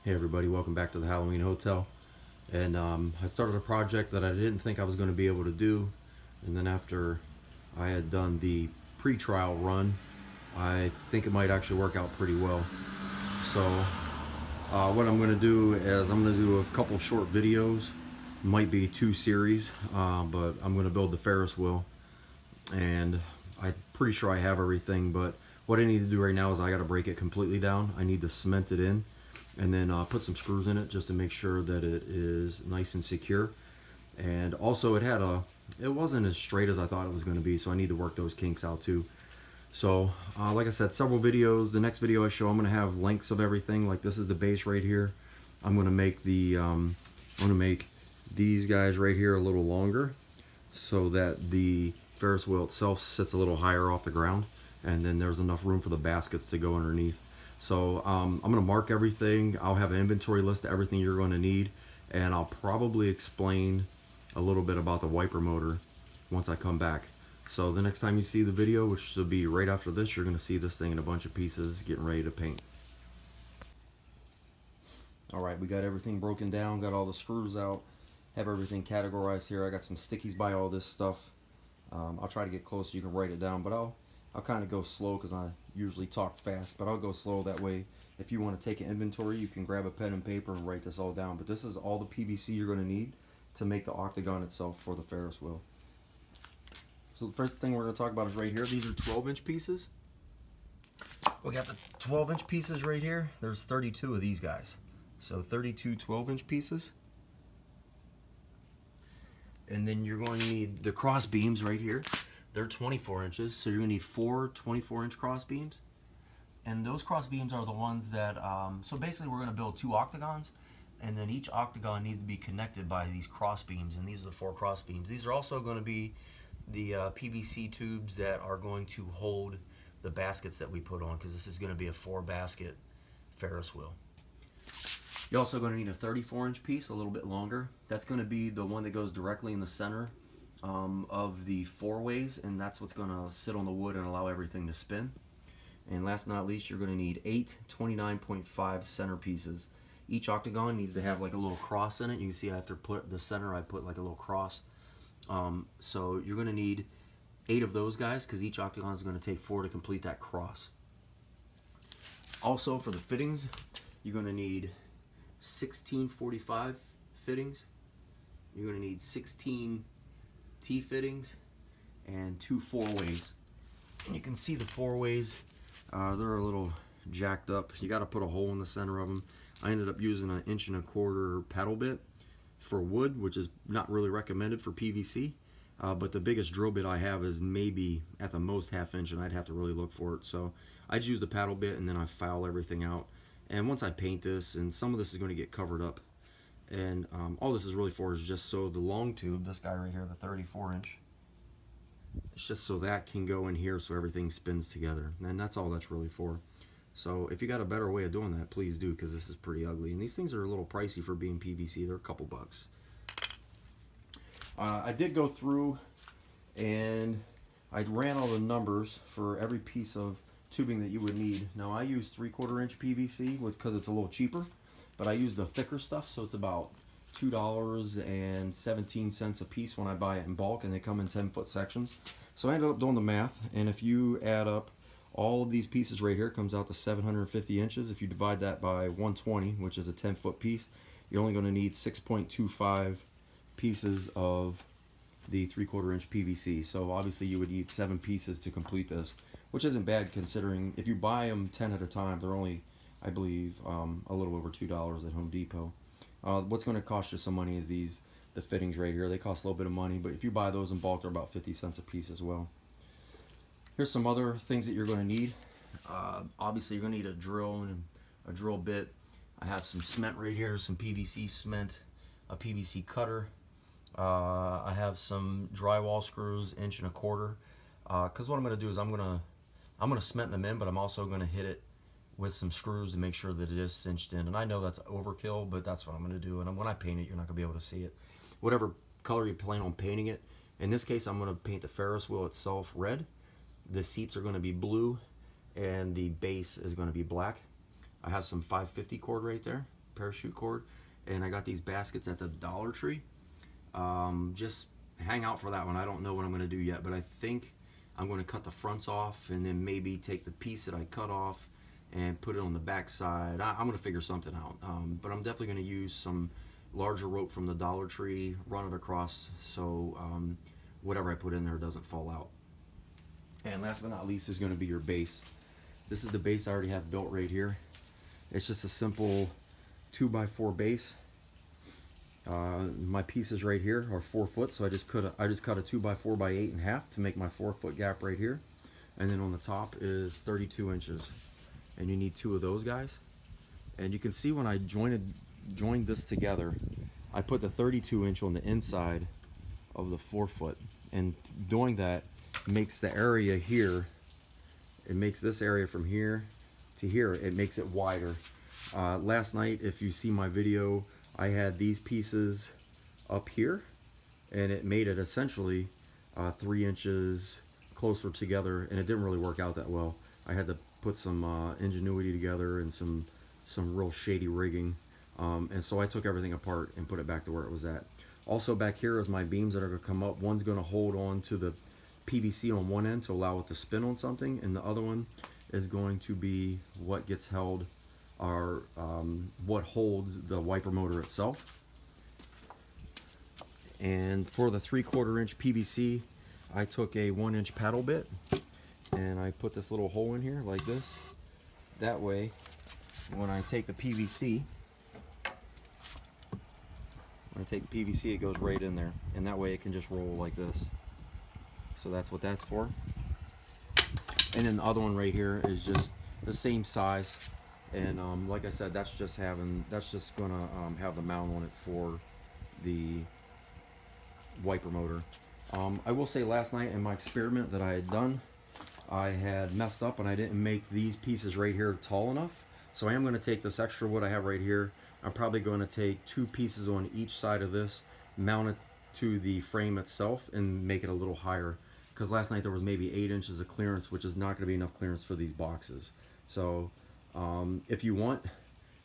Hey everybody, welcome back to the Halloween Hotel. And I started a project that I didn't think I was going to be able to do. And then after I had done the pre-trial run, I think it might actually work out pretty well. So what I'm going to do is I'm going to do a couple short videos. Might be 2 series, but I'm going to build the Ferris wheel. And I'm pretty sure I have everything, but what I need to do right now is I got to break it completely down. I need to cement it in and then put some screws in it just to make sure that it is nice and secure. And also it wasn't as straight as I thought it was going to be, so I need to work those kinks out too. So like I said, several videos. The next video I show, I'm going to have lengths of everything. Like this is the base right here. I'm going to make these guys right here a little longer so that the Ferris wheel itself sits a little higher off the ground, and then there's enough room for the baskets to go underneath. So I'm going to mark everything. I'll have an inventory list of everything you're going to need, and I'll probably explain a little bit about the wiper motor once I come back. So the next time you see the video, which will be right after this, you're going to see this thing in a bunch of pieces getting ready to paint. Alright, we got everything broken down, got all the screws out, have everything categorized here. I got some stickies by all this stuff. I'll try to get close so you can write it down, but I'll kind of go slow because I usually talk fast, but I'll go slow. That way if you want to take an inventory, you can grab a pen and paper and write this all down. But this is all the PVC you're going to need to make the octagon itself for the Ferris wheel. So the first thing we're going to talk about is right here. These are 12-inch pieces. We got the 12-inch pieces right here. There's 32 of these guys. So 32 12-inch pieces. And then you're going to need the cross beams right here. They're 24 inches, so you're going to need 4 24-inch cross beams. And those cross beams are the ones that, so basically we're going to build 2 octagons, and then each octagon needs to be connected by these cross beams, and these are the 4 cross beams. These are also going to be the PVC tubes that are going to hold the baskets that we put on, because this is going to be a 4-basket Ferris wheel. You're also going to need a 34-inch piece, a little bit longer. That's going to be the one that goes directly in the center of the 4 ways, and that's what's going to sit on the wood and allow everything to spin. And last but not least, you're going to need 8 29.5 center pieces. Each octagon needs to have like a little cross in it. You can see after put the center, I put like a little cross. So you're going to need 8 of those guys because each octagon is going to take 4 to complete that cross. Also for the fittings, you're going to need 1645 fittings. You're going to need 16 T fittings and 2 4-ways. And you can see the 4-ways, they're a little jacked up. You got to put a hole in the center of them. I ended up using an 1.25-inch paddle bit for wood, which is not really recommended for PVC. But the biggest drill bit I have is maybe at the most 1/2 inch, and I'd have to really look for it. So I just use the paddle bit and then I file everything out. And once I paint this, and some of this is going to get covered up, and all this is really for is just so the long tube, this guy right here, the 34-inch, it's just so that can go in here so everything spins together. And that's all that's really for. So if you got a better way of doing that, please do, because this is pretty ugly. And these things are a little pricey for being PVC. They're a couple bucks. I did go through and I ran all the numbers for every piece of tubing that you would need. Now I use 3/4-inch PVC because it's a little cheaper, but I use the thicker stuff, so it's about $2.17 a piece when I buy it in bulk, and they come in 10-foot sections. So I ended up doing the math, and if you add up all of these pieces right here, it comes out to 750 inches. If you divide that by 120, which is a 10-foot piece, you're only going to need 6.25 pieces of the 3/4-inch PVC. So obviously you would need 7 pieces to complete this, which isn't bad considering if you buy them 10 at a time, they're only, I believe, a little over $2 at Home Depot. What's going to cost you some money is the fittings right here. They cost a little bit of money, but if you buy those in bulk, they're about 50 cents a piece as well. Here's some other things that you're going to need. Obviously you're going to need a drill and a drill bit. I have some cement right here, some PVC cement, a PVC cutter. I have some drywall screws, 1.25 inch. Because what I'm going to do is I'm going to cement them in, but I'm also going to hit it with some screws to make sure that it is cinched in. And I know that's overkill, but that's what I'm going to do. And when I paint it, you're not going to be able to see it. Whatever color you plan on painting it. In this case, I'm going to paint the Ferris wheel itself red. The seats are going to be blue, and the base is going to be black. I have some 550 cord right there. parachute cord, and I got these baskets at the Dollar Tree. Just hang out for that one. I don't know what I'm going to do yet, but I think I'm going to cut the fronts off and then maybe take the piece that I cut off and put it on the back side. I'm going to figure something out, but I'm definitely going to use some larger rope from the Dollar Tree, run it across so whatever I put in there doesn't fall out. And last but not least is going to be your base. This is the base I already have built right here. It's just a simple 2x4 base. My pieces right here are 4 foot, so I just cut a 2x4 by 8.5 to make my 4-foot gap right here. And then on the top is 32 inches, and you need 2 of those guys. And you can see when I joined this together, I put the 32 inch on the inside of the 4 foot, and doing that makes the area here, it makes this area from here to here, it makes it wider. Last night, if you see my video, I had these pieces up here, and it made it essentially 3 inches closer together, and it didn't really work out that well. I had to put some ingenuity together and some real shady rigging, and so I took everything apart and put it back to where it was at. Also back here is my beams that are going to come up. One's going to hold on to the PVC on one end to allow it to spin on something, and the other one is going to be what gets held, or what holds the wiper motor itself. And for the 3/4 inch PVC, I took a 1 inch paddle bit and I put this little hole in here like this. That way, when I take the PVC, it goes right in there, and that way it can just roll like this. So that's what that's for. And then the other one right here is just the same size, and like I said, that's just gonna have the mount on it for the wiper motor. I will say last night in my experiment that I had done, I had messed up and I didn't make these pieces right here tall enough. So I am going to take this extra wood I have right here. I'm probably going to take 2 pieces on each side of this, mount it to the frame itself, and make it a little higher. Because last night there was maybe 8 inches of clearance, which is not going to be enough clearance for these boxes. So if you want,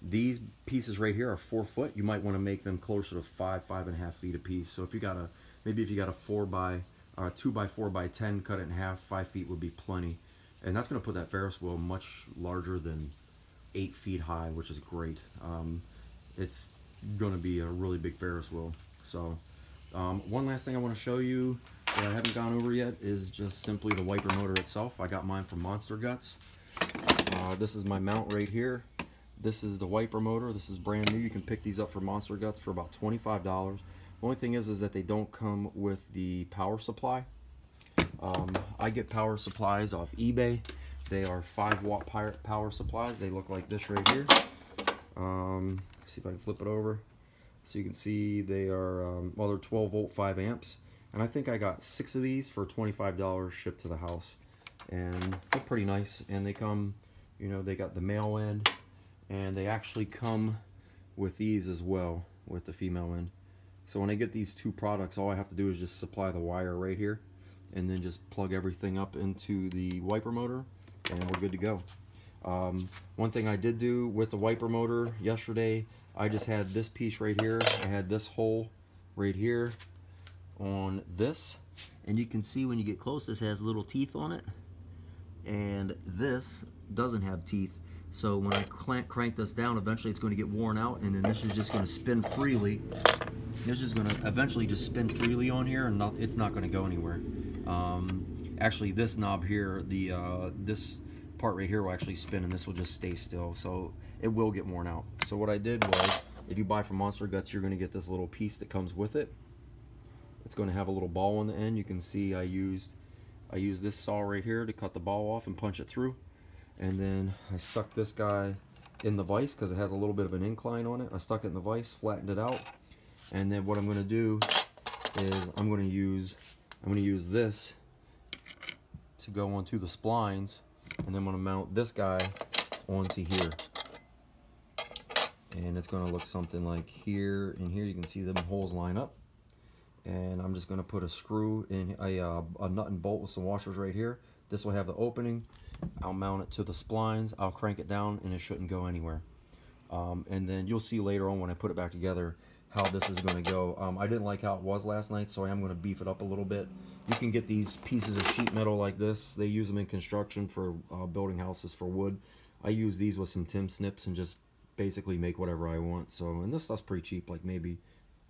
these pieces right here are 4 foot. You might want to make them closer to 5.5 feet a piece. So if you got a, maybe if you got a 2x4 by 10, cut it in half, 5 feet would be plenty. And that's going to put that Ferris wheel much larger than 8 feet high, which is great. It's going to be a really big Ferris wheel. So one last thing I want to show you that I haven't gone over yet is just simply the wiper motor itself. I got mine from Monster Guts. This is my mount right here. This is the wiper motor. This is brand new. You can pick these up for Monster Guts for about $25. The only thing is that they don't come with the power supply. I get power supplies off eBay. They are 5-watt power supplies. They look like this right here. See if I can flip it over. So you can see they are, well, they're 12 volt, 5 amps. And I think I got 6 of these for $25 shipped to the house. And they're pretty nice. And they come, you know, they got the male end. And they actually come with these as well, with the female end. So when I get these 2 products, all I have to do is just supply the wire right here, and then just plug everything up into the wiper motor, and we're good to go. One thing I did do with the wiper motor yesterday, I just had this piece right here. I had this hole right here on this, and you can see when you get close, this has little teeth on it, and this doesn't have teeth. So when I crank this down, eventually it's going to get worn out, and then this is just going to spin freely. This is going to eventually just spin freely on here, and it's not going to go anywhere. Actually, this knob here, this part right here will actually spin, and this will just stay still. So it will get worn out. So what I did was, if you buy from Monster Guts, you're going to get this little piece that comes with it. It's going to have a little ball on the end. You can see I used this saw right here to cut the ball off and punch it through. And then I stuck this guy in the vise because it has a little bit of an incline on it. I stuck it in the vise, flattened it out, and then what I'm going to do is I'm going to use this to go onto the splines, and then I'm going to mount this guy onto here. And it's going to look something like here and here. You can see them holes line up. And I'm just going to put a screw in, a nut and bolt with some washers right here. This will have the opening. I'll mount it to the splines. I'll crank it down, and it shouldn't go anywhere. And then you'll see later on when I put it back together how this is going to go. I didn't like how it was last night, so I am going to beef it up a little bit. You can get these pieces of sheet metal like this. They use them in construction for building houses for wood. I use these with some Tim snips and just basically make whatever I want. So, and this stuff's pretty cheap, like maybe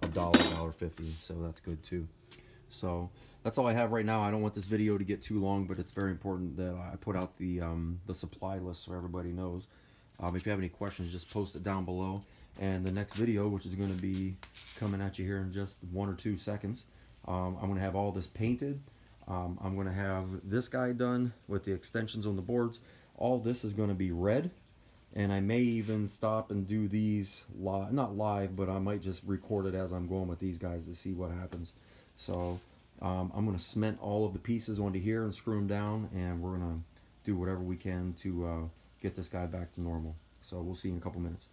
$1, $1.50, so that's good too. So that's all I have right now. I don't want this video to get too long, but it's very important that I put out the supply list so everybody knows. If you have any questions, just post it down below. And the next video, which is going to be coming at you here in just 1 or 2 seconds, I'm going to have all this painted. I'm going to have this guy done with the extensions on the boards. All this is going to be red, and I may even stop and do these live, not live, but I might just record it as I'm going with these guys to see what happens. So I'm going to cement all of the pieces onto here and screw them down, and we're going to do whatever we can to get this guy back to normal. So we'll see you in a couple minutes.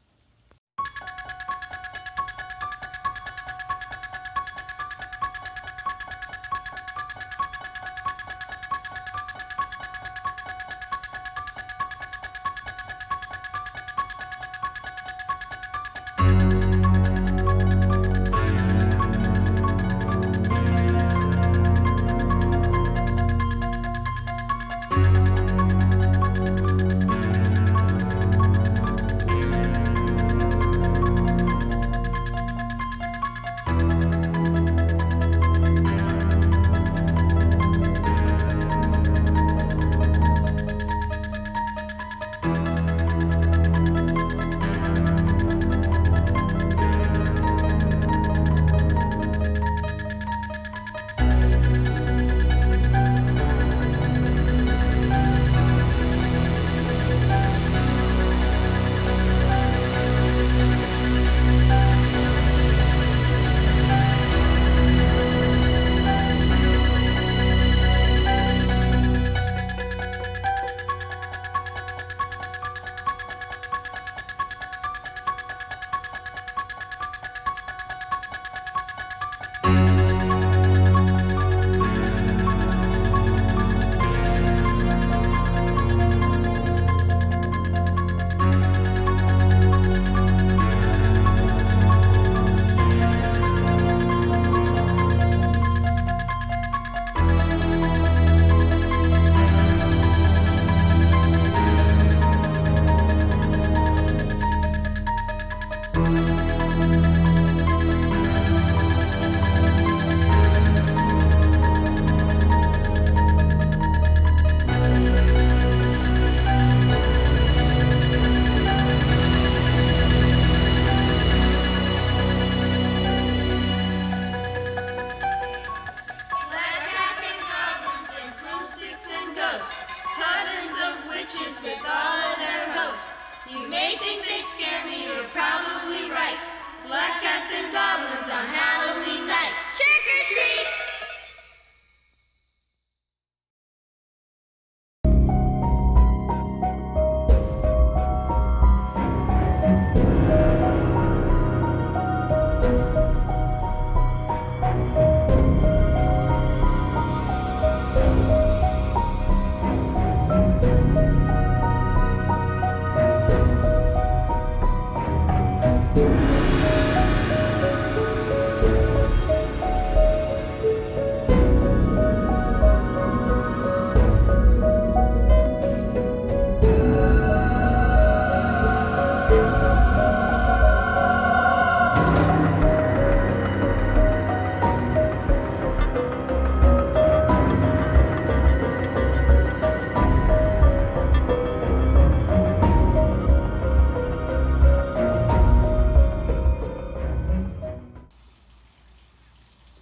Black cats and goblins on Halloween night. Trick or treat!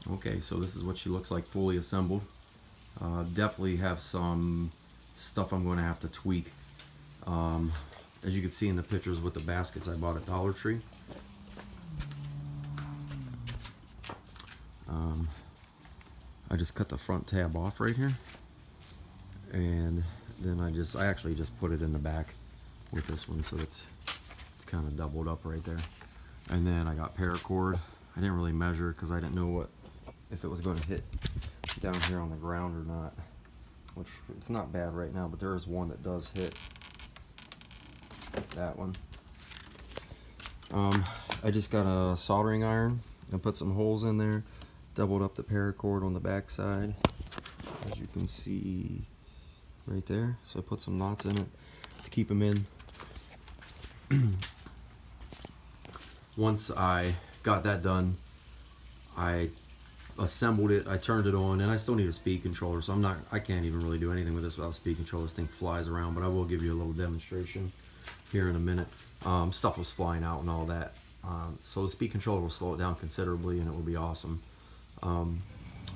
Okay, so this is what she looks like fully assembled. Definitely have some stuff I'm going to have to tweak. As you can see in the pictures with the baskets I bought at Dollar Tree. I just cut the front tab off right here, and then I actually just put it in the back with this one, so it's kind of doubled up right there. And then I got paracord. I didn't really measure because I didn't know if it was going to hit down here on the ground or not, which it's not bad right now, but there is one that does hit, that one. I just got a soldering iron and put some holes in there, doubled up the paracord on the back side, as you can see right there. So I put some knots in it to keep them in. Once I got that done, I assembled it, I turned it on, and I still need a speed controller, so I can't even really do anything with this without a speed controller. This thing flies around, but I will give you a little demonstration here in a minute. Stuff was flying out and all that, so the speed controller will slow it down considerably, and it will be awesome. The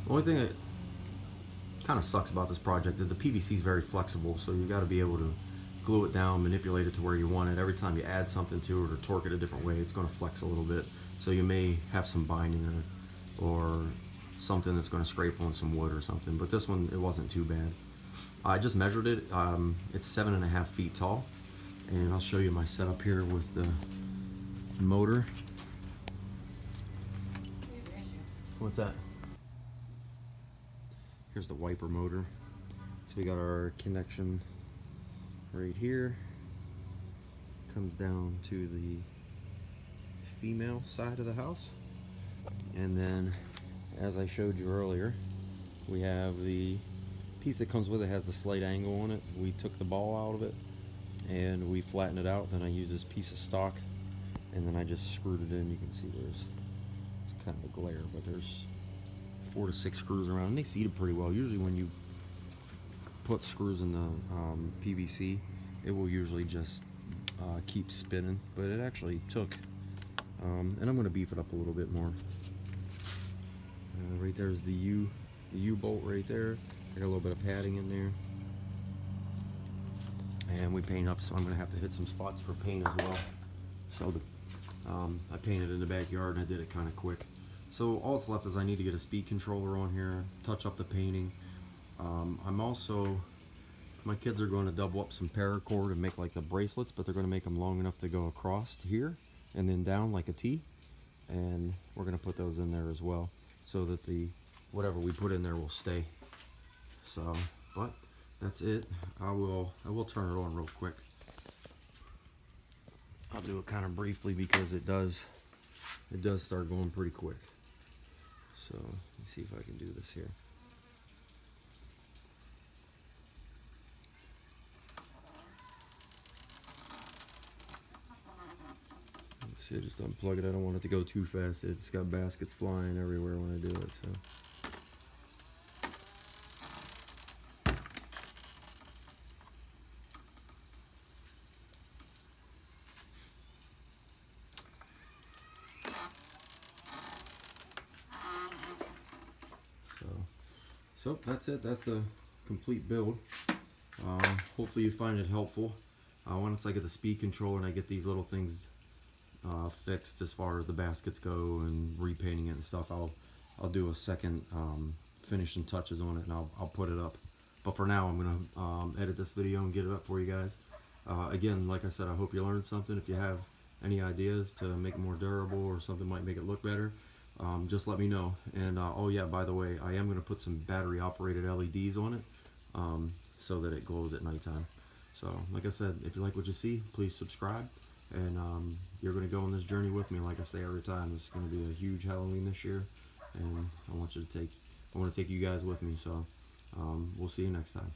only thing that kind of sucks about this project is the PVC is very flexible, so you got to be able to glue it down, manipulate it to where you want it. Every time you add something to it or torque it a different way, it's going to flex a little bit, so you may have some binding in it or something that's going to scrape on some wood or something. But this one, it wasn't too bad. I just measured it. It's 7.5 feet tall, and I'll show you my setup here with the motor. What's that? Here's the wiper motor. So we got our connection right here. Comes down to the female side of the house, and then, as I showed you earlier, we have the piece that comes with it, has the slight angle on it. We took the ball out of it and we flattened it out. Then I used this piece of stock, and then I just screwed it in. You can see it's kind of a glare, but there's 4 to 6 screws around, and they seated pretty well. Usually when you put screws in the PVC, it will usually just keep spinning, but it actually took. And I'm going to beef it up a little bit more. Right there's the U bolt right there. I got a little bit of padding in there, and we paint up, so I'm going to have to hit some spots for paint as well. So I painted in the backyard, and I did it kind of quick. So all that's left is I need to get a speed controller on here, touch up the painting. My kids are going to double up some paracord and make like the bracelets, but they're going to make them long enough to go across to here and then down like a T, and we're going to put those in there as well, so that whatever we put in there will stay. So, but that's it. I will turn it on real quick. I'll do it kind of briefly because it does start going pretty quick. So let's see if I can do this here. Let's see, I just unplug it. I don't want it to go too fast. It's got baskets flying everywhere when I do it. So that's it. That's the complete build. Hopefully you find it helpful. Once I get the speed controller and I get these little things fixed as far as the baskets go and repainting it and stuff, I'll do a second finishing touches on it, and I'll put it up. But for now, I'm gonna edit this video and get it up for you guys. Again, like I said, I hope you learned something. If you have any ideas to make it more durable or something might make it look better, just let me know. And oh yeah, by the way, I am going to put some battery operated LEDs on it so that it glows at nighttime. So like I said, if you like what you see, please subscribe, and you're going to go on this journey with me. Like I say every time, it's going to be a huge Halloween this year, and I want to take you guys with me. So we'll see you next time.